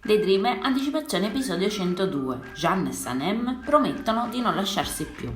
Daydream anticipazione episodio 102. Jeanne e Sanem promettono di non lasciarsi più.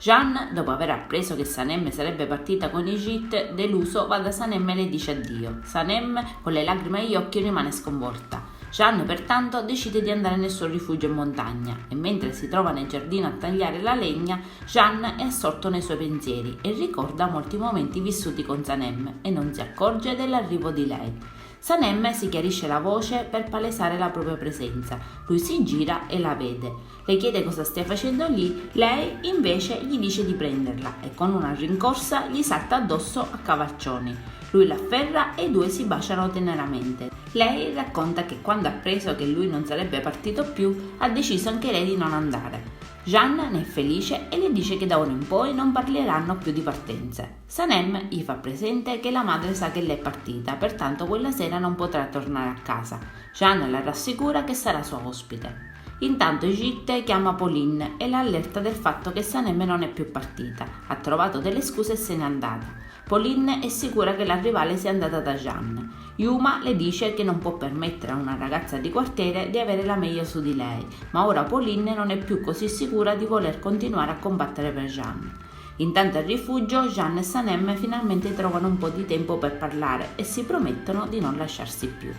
Jeanne, dopo aver appreso che Sanem sarebbe partita con Ijit, deluso va da Sanem e le dice addio. Sanem, con le lacrime agli occhi, rimane sconvolta. Jeanne pertanto decide di andare nel suo rifugio in montagna e mentre si trova nel giardino a tagliare la legna, Jeanne è assorto nei suoi pensieri e ricorda molti momenti vissuti con Sanem e non si accorge dell'arrivo di lei. Sanem si chiarisce la voce per palesare la propria presenza. Lui si gira e la vede. Le chiede cosa stia facendo lì, lei invece gli dice di prenderla e con una rincorsa gli salta addosso a cavalcioni. Lui l'afferra e i due si baciano teneramente. Lei racconta che quando ha appreso che lui non sarebbe partito più, ha deciso anche lei di non andare. Jeanne ne è felice e le dice che da ora in poi non parleranno più di partenze. Sanem gli fa presente che la madre sa che lei è partita, pertanto quella sera non potrà tornare a casa. Jeanne la rassicura che sarà sua ospite. Intanto Ijit chiama Pauline e la allerta del fatto che Sanem non è più partita. Ha trovato delle scuse e se n'è andata. Pauline è sicura che la rivale sia andata da Jeanne. Yuma le dice che non può permettere a una ragazza di quartiere di avere la meglio su di lei, ma ora Pauline non è più così sicura di voler continuare a combattere per Jeanne. Intanto al rifugio, Jeanne e Sanem finalmente trovano un po' di tempo per parlare e si promettono di non lasciarsi più.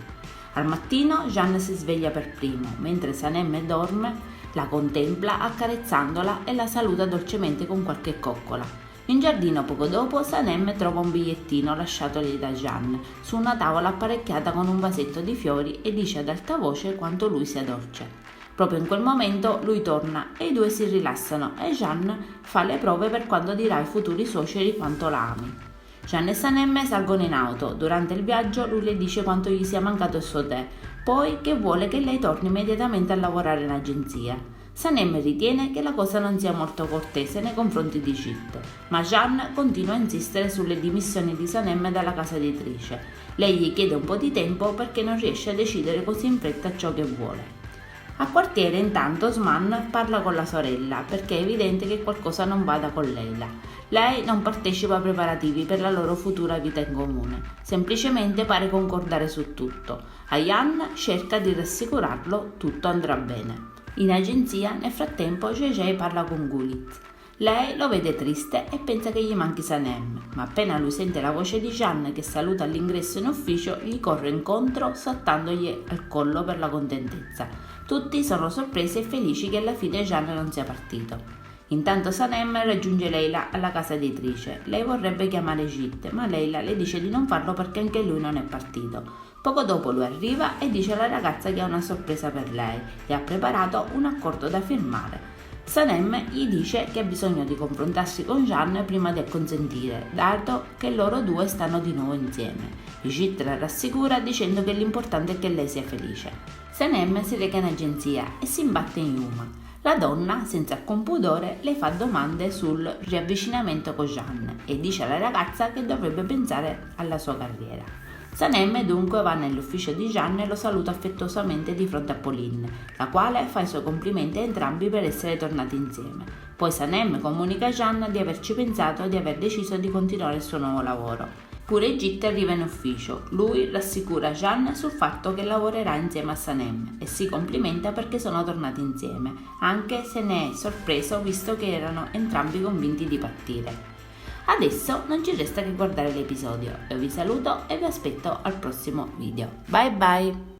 Al mattino Jeanne si sveglia per primo, mentre Sanem dorme, la contempla accarezzandola e la saluta dolcemente con qualche coccola. In giardino poco dopo Sanem trova un bigliettino lasciatogli da Jeanne su una tavola apparecchiata con un vasetto di fiori e dice ad alta voce quanto lui sia dolce. Proprio in quel momento lui torna e i due si rilassano e Jeanne fa le prove per quando dirà ai futuri suoceri quanto la ami. Jeanne e Sanem salgono in auto. Durante il viaggio lui le dice quanto gli sia mancato il suo tè, poi che vuole che lei torni immediatamente a lavorare in agenzia. Sanem ritiene che la cosa non sia molto cortese nei confronti di Ijit, ma Jeanne continua a insistere sulle dimissioni di Sanem dalla casa editrice. Lei gli chiede un po' di tempo perché non riesce a decidere così in fretta ciò che vuole. A quartiere intanto Osman parla con la sorella perché è evidente che qualcosa non vada con Leila. Lei non partecipa ai preparativi per la loro futura vita in comune, semplicemente pare concordare su tutto. Ayan cerca di rassicurarlo, tutto andrà bene. In agenzia, nel frattempo, JJ parla con Gulit. Lei lo vede triste e pensa che gli manchi Sanem, ma appena lui sente la voce di Jeanne che saluta all'ingresso in ufficio, gli corre incontro saltandogli al collo per la contentezza. Tutti sono sorpresi e felici che alla fine Jeanne non sia partito. Intanto Sanem raggiunge Leila alla casa editrice. Lei vorrebbe chiamare Ijit, ma Leila le dice di non farlo perché anche lui non è partito. Poco dopo lui arriva e dice alla ragazza che ha una sorpresa per lei e ha preparato un accordo da firmare. Sanem gli dice che ha bisogno di confrontarsi con Jeanne prima di acconsentire, dato che loro due stanno di nuovo insieme. Ijit la rassicura dicendo che l'importante è che lei sia felice. Sanem si reca in agenzia e si imbatte in Yuma. La donna, senza alcun pudore, le fa domande sul riavvicinamento con Jeanne e dice alla ragazza che dovrebbe pensare alla sua carriera. Sanem dunque va nell'ufficio di Jeanne e lo saluta affettuosamente di fronte a Pauline, la quale fa i suoi complimenti a entrambi per essere tornati insieme. Poi Sanem comunica a Jeanne di averci pensato e di aver deciso di continuare il suo nuovo lavoro. Pure Ijit arriva in ufficio. Lui rassicura Jeanne sul fatto che lavorerà insieme a Sanem e si complimenta perché sono tornati insieme, anche se ne è sorpreso visto che erano entrambi convinti di partire. Adesso non ci resta che guardare l'episodio. Io vi saluto e vi aspetto al prossimo video. Bye bye!